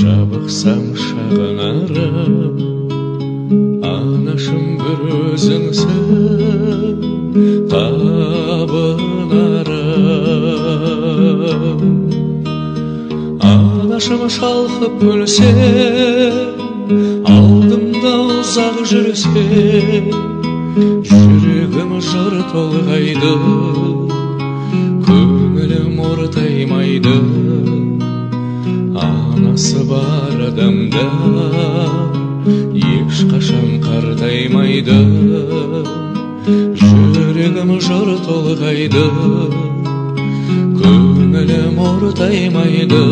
жабықсам шағынарым, анашым бір өзіңсің табынарым. Анашым шалқып күлсе, алдымда ұзақ жүрсе, жүрегім жыр толғайды, көңілім ортаймайды. Анасы бар адамдар ешқашан қартаймайды, жүрегім жыр толғайды, көңілім ортаймайды.